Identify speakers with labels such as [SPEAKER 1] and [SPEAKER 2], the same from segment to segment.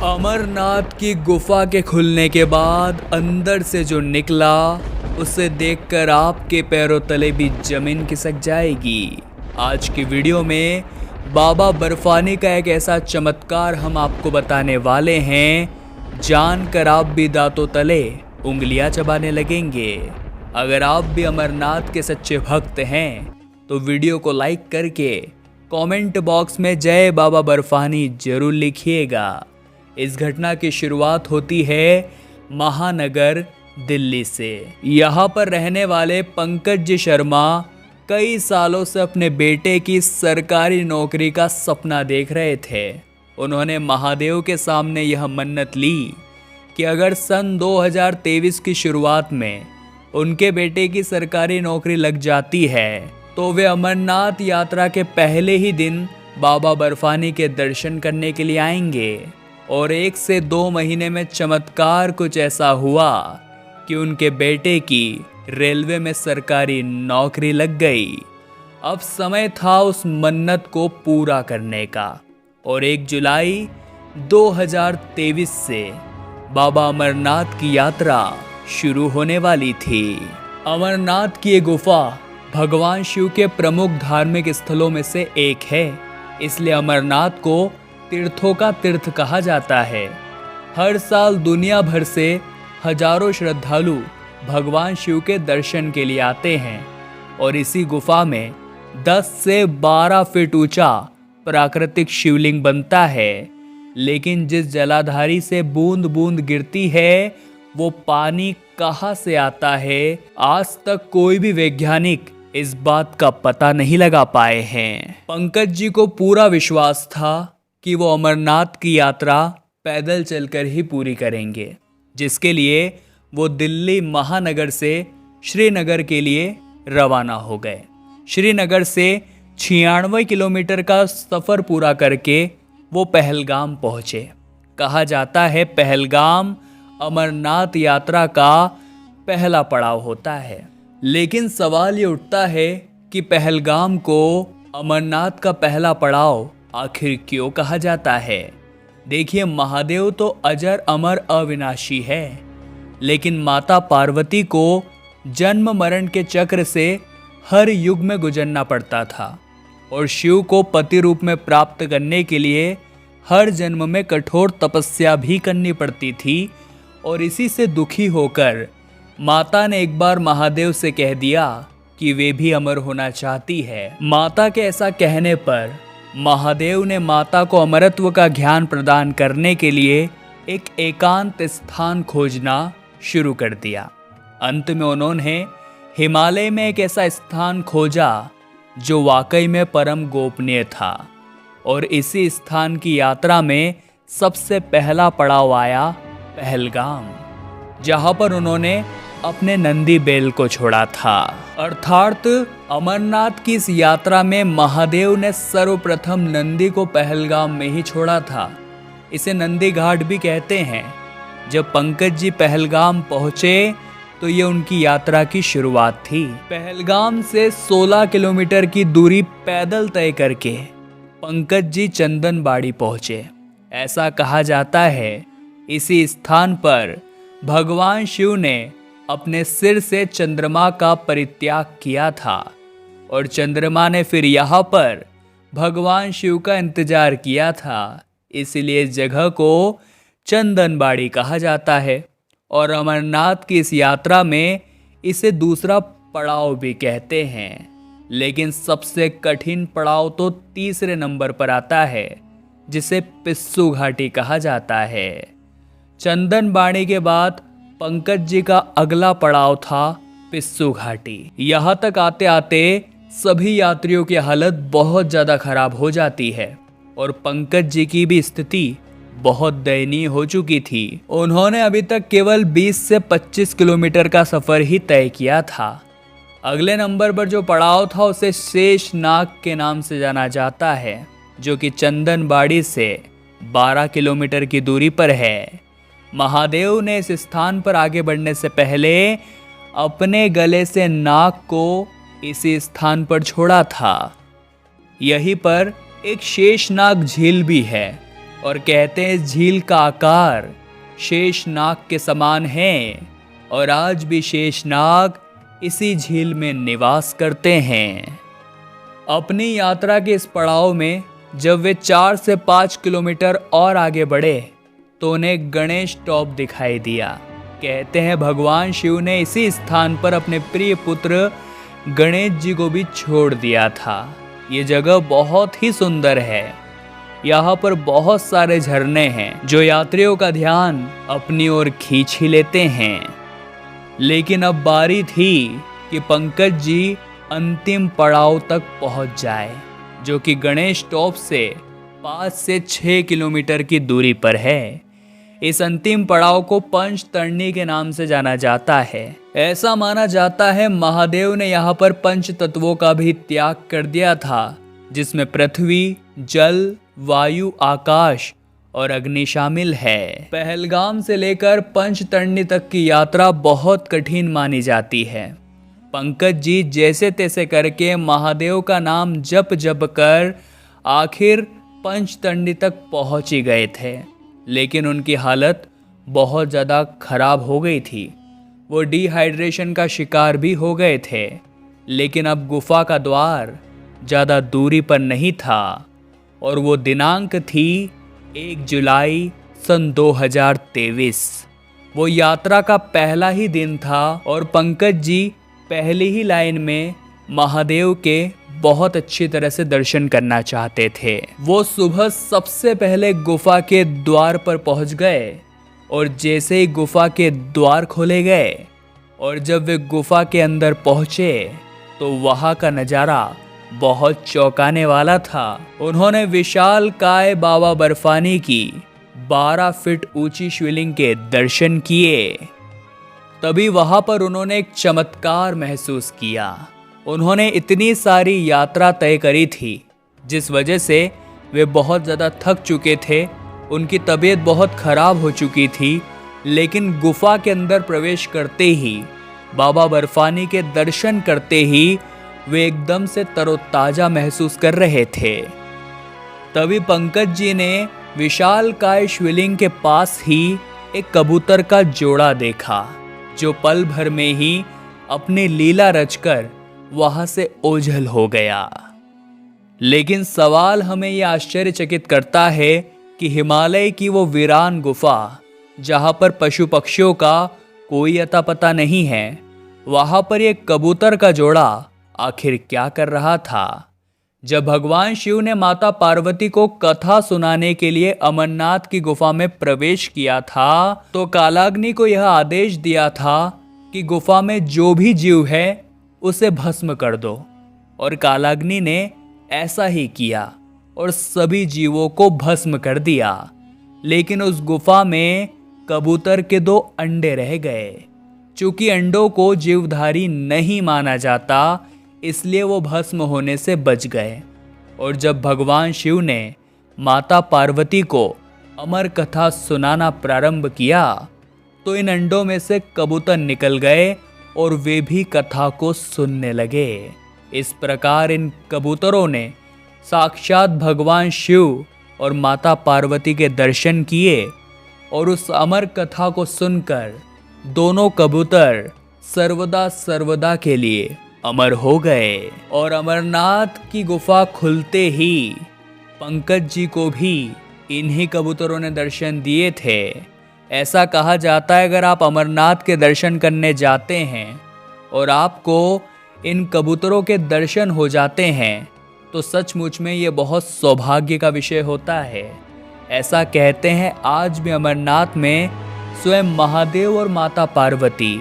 [SPEAKER 1] अमरनाथ की गुफा के खुलने के बाद अंदर से जो निकला उसे देखकर आपके पैरों तले भी जमीन खिसक जाएगी। आज की वीडियो में बाबा बर्फानी का एक ऐसा चमत्कार हम आपको बताने वाले हैं, जानकर आप भी दांतों तले उंगलियां चबाने लगेंगे। अगर आप भी अमरनाथ के सच्चे भक्त हैं तो वीडियो को लाइक करके कमेंट बॉक्स में जय बाबा बर्फानी जरूर लिखिएगा। इस घटना की शुरुआत होती है महानगर दिल्ली से। यहाँ पर रहने वाले पंकज जी शर्मा कई सालों से अपने बेटे की सरकारी नौकरी का सपना देख रहे थे। उन्होंने महादेव के सामने यह मन्नत ली कि अगर सन 2023 की शुरुआत में उनके बेटे की सरकारी नौकरी लग जाती है तो वे अमरनाथ यात्रा के पहले ही दिन बाबा बर्फानी के दर्शन करने के लिए आएंगे। और 1 से 2 महीने में चमत्कार कुछ ऐसा हुआ कि उनके बेटे की रेलवे में सरकारी नौकरी लग गई। अब समय था उस मन्नत को पूरा करने का और 1 जुलाई 2023 से बाबा अमरनाथ की यात्रा शुरू होने वाली थी। अमरनाथ की ये गुफा भगवान शिव के प्रमुख धार्मिक स्थलों में से एक है, इसलिए अमरनाथ को तीर्थों का तीर्थ कहा जाता है। हर साल दुनिया भर से हजारों श्रद्धालु भगवान शिव के दर्शन के लिए आते हैं और इसी गुफा में 10 से 12 फीट ऊंचा प्राकृतिक शिवलिंग बनता है। लेकिन जिस जलाधारी से बूंद बूंद गिरती है वो पानी कहाँ से आता है, आज तक कोई भी वैज्ञानिक इस बात का पता नहीं लगा पाए हैं। पंकज जी को पूरा विश्वास था कि वो अमरनाथ की यात्रा पैदल चलकर ही पूरी करेंगे, जिसके लिए वो दिल्ली महानगर से श्रीनगर के लिए रवाना हो गए। श्रीनगर से 96 किलोमीटर का सफ़र पूरा करके वो पहलगाम पहुँचे। कहा जाता है पहलगाम अमरनाथ यात्रा का पहला पड़ाव होता है। लेकिन सवाल ये उठता है कि पहलगाम को अमरनाथ का पहला पड़ाव आखिर क्यों कहा जाता है। देखिए, महादेव तो अजर अमर अविनाशी है, लेकिन माता पार्वती को जन्म मरण के चक्र से हर युग में गुजरना पड़ता था और शिव को पति रूप में प्राप्त करने के लिए हर जन्म में कठोर तपस्या भी करनी पड़ती थी। और इसी से दुखी होकर माता ने एक बार महादेव से कह दिया कि वे भी अमर होना चाहती है। माता के ऐसा कहने पर महादेव ने माता को अमरत्व का ज्ञान प्रदान करने के लिए एक एकांत स्थान खोजना शुरू कर दिया। अंत में उन्होंने हिमालय में एक ऐसा स्थान खोजा जो वाकई में परम गोपनीय था और इसी स्थान की यात्रा में सबसे पहला पड़ाव आया पहलगाम, जहां पर उन्होंने अपने नंदी बैल को छोड़ा था। अर्थात अमरनाथ की इस यात्रा में महादेव ने सर्वप्रथम नंदी को पहलगाम में ही छोड़ा था। इसे नंदी घाट भी कहते हैं। जब पंकज जी पहलगाम पहुंचे तो ये उनकी यात्रा की शुरुआत थी। पहलगाम से 16 किलोमीटर की दूरी पैदल तय करके पंकज जी चंदनबाड़ी पहुंचे। ऐसा कहा जाता है इसी स्थान पर भगवान शिव ने अपने सिर से चंद्रमा का परित्याग किया था और चंद्रमा ने फिर यहाँ पर भगवान शिव का इंतजार किया था। इसलिए इस जगह को चंदनबाड़ी कहा जाता है और अमरनाथ की इस यात्रा में इसे दूसरा पड़ाव भी कहते हैं। लेकिन सबसे कठिन पड़ाव तो तीसरे नंबर पर आता है, जिसे पिस्सू घाटी कहा जाता है। चंदनबाड़ी के बाद पंकज जी का अगला पड़ाव था पिस्सू घाटी। यहाँ तक आते आते सभी यात्रियों की हालत बहुत ज़्यादा खराब हो जाती है और पंकज जी की भी स्थिति बहुत दयनीय हो चुकी थी। उन्होंने अभी तक केवल 20 से 25 किलोमीटर का सफ़र ही तय किया था। अगले नंबर पर जो पड़ाव था उसे शेषनाग के नाम से जाना जाता है, जो कि चंदनबाड़ी से 12 किलोमीटर की दूरी पर है। महादेव ने इस स्थान पर आगे बढ़ने से पहले अपने गले से नाग को इसी स्थान पर छोड़ा था। यहीं पर एक शेषनाग झील भी है और कहते हैं इस झील का आकार शेषनाग के समान है और आज भी शेषनाग इसी झील में निवास करते हैं। अपनी यात्रा के इस पड़ाव में जब वे 4 से 5 किलोमीटर और आगे बढ़े तो उन्हें गणेश टॉप दिखाई दिया। कहते हैं भगवान शिव ने इसी स्थान पर अपने प्रिय पुत्र गणेश जी को भी छोड़ दिया था। ये जगह बहुत ही सुंदर है। यहाँ पर बहुत सारे झरने हैं जो यात्रियों का ध्यान अपनी ओर खींच ही लेते हैं। लेकिन अब बारी थी कि पंकज जी अंतिम पड़ाव तक पहुंच जाए, जो कि गणेश टॉप से 5 से 6 किलोमीटर की दूरी पर है। इस अंतिम पड़ाव को पंचतरणी के नाम से जाना जाता है। ऐसा माना जाता है महादेव ने यहाँ पर पंच तत्वों का भी त्याग कर दिया था, जिसमें पृथ्वी, जल, वायु, आकाश और अग्नि शामिल है। पहलगाम से लेकर पंचतरणी तक की यात्रा बहुत कठिन मानी जाती है। पंकज जी जैसे तैसे करके महादेव का नाम जप जप कर आखिर पंचतरणी तक पहुंच ही गए थे, लेकिन उनकी हालत बहुत ज़्यादा खराब हो गई थी। वो डिहाइड्रेशन का शिकार भी हो गए थे। लेकिन अब गुफा का द्वार ज़्यादा दूरी पर नहीं था और वो दिनांक थी 1 जुलाई सन 2023। वो यात्रा का पहला ही दिन था और पंकज जी पहली ही लाइन में महादेव के बहुत अच्छी तरह से दर्शन करना चाहते थे। वो सुबह सबसे पहले गुफा के द्वार पर पहुंच गए और जैसे ही गुफा के द्वार खोले गए और जब वे गुफा के अंदर पहुंचे तो वहां का नज़ारा बहुत चौंकाने वाला था। उन्होंने विशाल काय बाबा बर्फानी की 12 फीट ऊंची शिवलिंग के दर्शन किए। तभी वहां पर उन्होंने एक चमत्कार महसूस किया। उन्होंने इतनी सारी यात्रा तय करी थी, जिस वजह से वे बहुत ज़्यादा थक चुके थे। उनकी तबीयत बहुत खराब हो चुकी थी, लेकिन गुफा के अंदर प्रवेश करते ही, बाबा बर्फानी के दर्शन करते ही वे एकदम से तरोताजा महसूस कर रहे थे। तभी पंकज जी ने विशालकाय शिवलिंग के पास ही एक कबूतर का जोड़ा देखा, जो पल भर में ही अपनी लीला रचकर वहां से ओझल हो गया। लेकिन सवाल हमें यह आश्चर्यचकित करता है कि हिमालय की वो वीरान गुफा, जहां पर पशु पक्षियों का कोई अता पता नहीं है, वहां पर एक कबूतर का जोड़ा आखिर क्या कर रहा था। जब भगवान शिव ने माता पार्वती को कथा सुनाने के लिए अमरनाथ की गुफा में प्रवेश किया था, तो कालाग्नि को यह आदेश दिया था कि गुफा में जो भी जीव है उसे भस्म कर दो। और कालाग्नि ने ऐसा ही किया और सभी जीवों को भस्म कर दिया। लेकिन उस गुफा में कबूतर के 2 अंडे रह गए। चूंकि अंडों को जीवधारी नहीं माना जाता, इसलिए वो भस्म होने से बच गए। और जब भगवान शिव ने माता पार्वती को अमर कथा सुनाना प्रारंभ किया, तो इन अंडों में से कबूतर निकल गए और वे भी कथा को सुनने लगे। इस प्रकार इन कबूतरों ने साक्षात भगवान शिव और माता पार्वती के दर्शन किए और उस अमर कथा को सुनकर दोनों कबूतर सर्वदा सर्वदा के लिए अमर हो गए। और अमरनाथ की गुफा खुलते ही पंकज जी को भी इन्हीं कबूतरों ने दर्शन दिए थे। ऐसा कहा जाता है, अगर आप अमरनाथ के दर्शन करने जाते हैं और आपको इन कबूतरों के दर्शन हो जाते हैं, तो सचमुच में ये बहुत सौभाग्य का विषय होता है। ऐसा कहते हैं आज भी अमरनाथ में स्वयं महादेव और माता पार्वती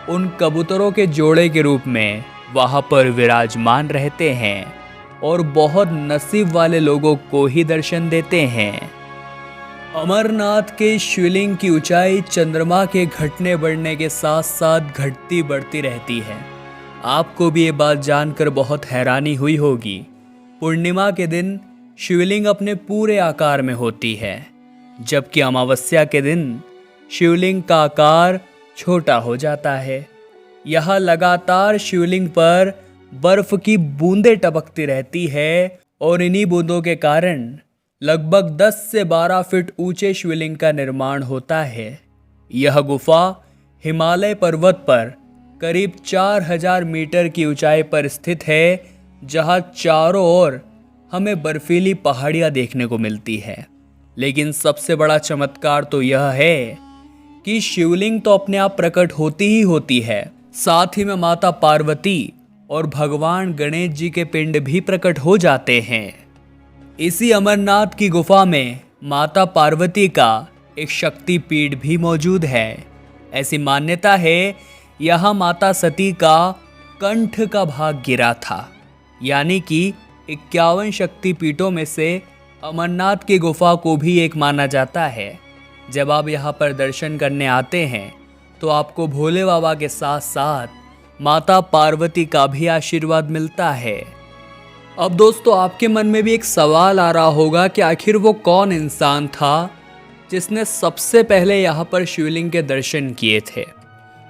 [SPEAKER 1] उन कबूतरों के जोड़े के रूप में वहाँ पर विराजमान रहते हैं और बहुत नसीब वाले लोगों को ही दर्शन देते हैं। अमरनाथ के शिवलिंग की ऊंचाई चंद्रमा के घटने बढ़ने के साथ साथ घटती बढ़ती रहती है। आपको भी ये बात जानकर बहुत हैरानी हुई होगी। पूर्णिमा के दिन शिवलिंग अपने पूरे आकार में होती है, जबकि अमावस्या के दिन शिवलिंग का आकार छोटा हो जाता है। यह लगातार शिवलिंग पर बर्फ की बूंदें टपकती रहती है और इन्हीं बूंदों के कारण लगभग 10 से 12 फीट ऊंचे शिवलिंग का निर्माण होता है। यह गुफा हिमालय पर्वत पर करीब 4000 मीटर की ऊंचाई पर स्थित है, जहां चारों ओर हमें बर्फीली पहाड़ियां देखने को मिलती है। लेकिन सबसे बड़ा चमत्कार तो यह है कि शिवलिंग तो अपने आप प्रकट होती ही होती है, साथ ही में माता पार्वती और भगवान गणेश जी के पिंड भी प्रकट हो जाते हैं। इसी अमरनाथ की गुफा में माता पार्वती का एक शक्ति पीठ भी मौजूद है। ऐसी मान्यता है यहाँ माता सती का कंठ का भाग गिरा था, यानी कि 51 शक्ति पीठों में से अमरनाथ की गुफा को भी एक माना जाता है। जब आप यहाँ पर दर्शन करने आते हैं तो आपको भोले बाबा के साथ साथ माता पार्वती का भी आशीर्वाद मिलता है। अब दोस्तों, आपके मन में भी एक सवाल आ रहा होगा कि आखिर वो कौन इंसान था जिसने सबसे पहले यहाँ पर शिवलिंग के दर्शन किए थे।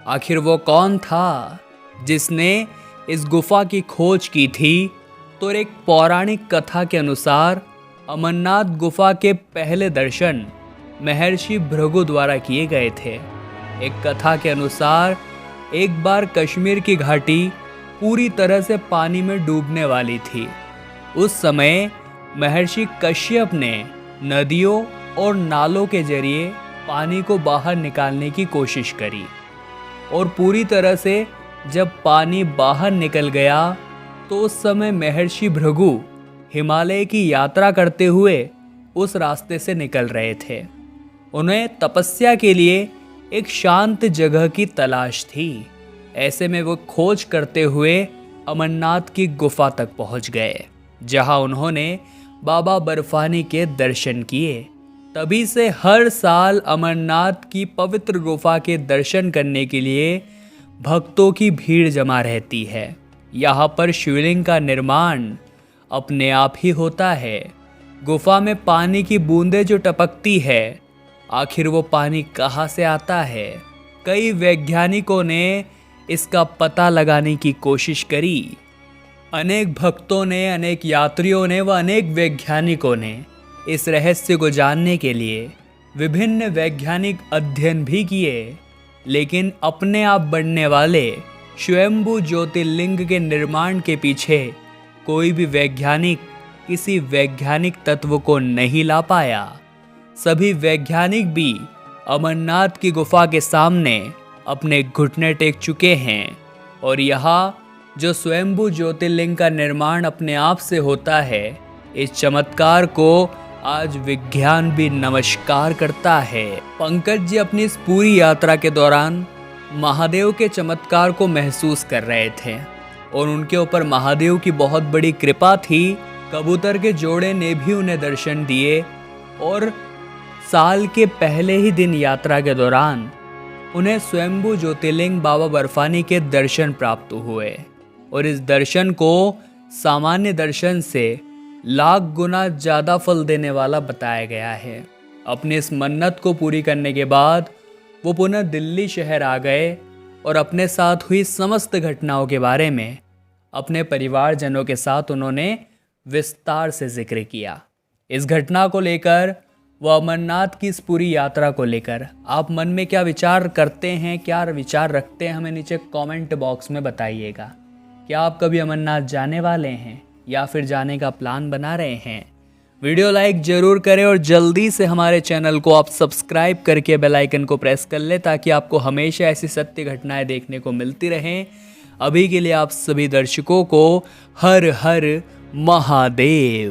[SPEAKER 1] आखिर वो कौन था जिसने इस गुफा की खोज की थी। तो एक पौराणिक कथा के अनुसार अमरनाथ गुफा के पहले दर्शन महर्षि भृगु द्वारा किए गए थे। एक कथा के अनुसार एक बार कश्मीर की घाटी पूरी तरह से पानी में डूबने वाली थी। उस समय महर्षि कश्यप ने नदियों और नालों के जरिए पानी को बाहर निकालने की कोशिश करी और पूरी तरह से जब पानी बाहर निकल गया तो उस समय महर्षि भृगु हिमालय की यात्रा करते हुए उस रास्ते से निकल रहे थे। उन्हें तपस्या के लिए एक शांत जगह की तलाश थी। ऐसे में वो खोज करते हुए अमरनाथ की गुफा तक पहुंच गए, जहां उन्होंने बाबा बर्फानी के दर्शन किए। तभी से हर साल अमरनाथ की पवित्र गुफा के दर्शन करने के लिए भक्तों की भीड़ जमा रहती है। यहाँ पर शिवलिंग का निर्माण अपने आप ही होता है। गुफा में पानी की बूंदें जो टपकती है, आखिर वो पानी कहाँ से आता है? कई वैज्ञानिकों ने इसका पता लगाने की कोशिश करी। अनेक भक्तों ने, अनेक यात्रियों ने व अनेक वैज्ञानिकों ने इस रहस्य को जानने के लिए विभिन्न वैज्ञानिक अध्ययन भी किए, लेकिन अपने आप बनने वाले स्वयंभू ज्योतिर्लिंग के निर्माण के पीछे कोई भी वैज्ञानिक किसी वैज्ञानिक तत्व को नहीं ला पाया। सभी वैज्ञानिक भी अमरनाथ की गुफा के सामने अपने घुटने टेक चुके हैं और यहाँ जो स्वयंभू ज्योतिर्लिंग का निर्माण अपने आप से होता है, इस चमत्कार को आज विज्ञान भी नमस्कार करता है। पंकज जी अपनी इस पूरी यात्रा के दौरान महादेव के चमत्कार को महसूस कर रहे थे और उनके ऊपर महादेव की बहुत बड़ी कृपा थी। कबूतर के जोड़े ने भी उन्हें दर्शन दिए और साल के पहले ही दिन यात्रा के दौरान उन्हें स्वयंभू ज्योतिर्लिंग बाबा बर्फानी के दर्शन प्राप्त हुए और इस दर्शन को सामान्य दर्शन से लाख गुना ज़्यादा फल देने वाला बताया गया है। अपनी इस मन्नत को पूरी करने के बाद वो पुनः दिल्ली शहर आ गए और अपने साथ हुई समस्त घटनाओं के बारे में अपने परिवारजनों के साथ उन्होंने विस्तार से जिक्र किया। इस घटना को लेकर व अमरनाथ की इस पूरी यात्रा को लेकर आप मन में क्या विचार करते हैं, क्या विचार रखते हैं, हमें नीचे कमेंट बॉक्स में बताइएगा। क्या आप कभी अमरनाथ जाने वाले हैं या फिर जाने का प्लान बना रहे हैं? वीडियो लाइक जरूर करें और जल्दी से हमारे चैनल को आप सब्सक्राइब करके बेल आइकन को प्रेस कर लें ताकि आपको हमेशा ऐसी सत्य घटनाएं देखने को मिलती रहें। अभी के लिए आप सभी दर्शकों को हर हर महादेव।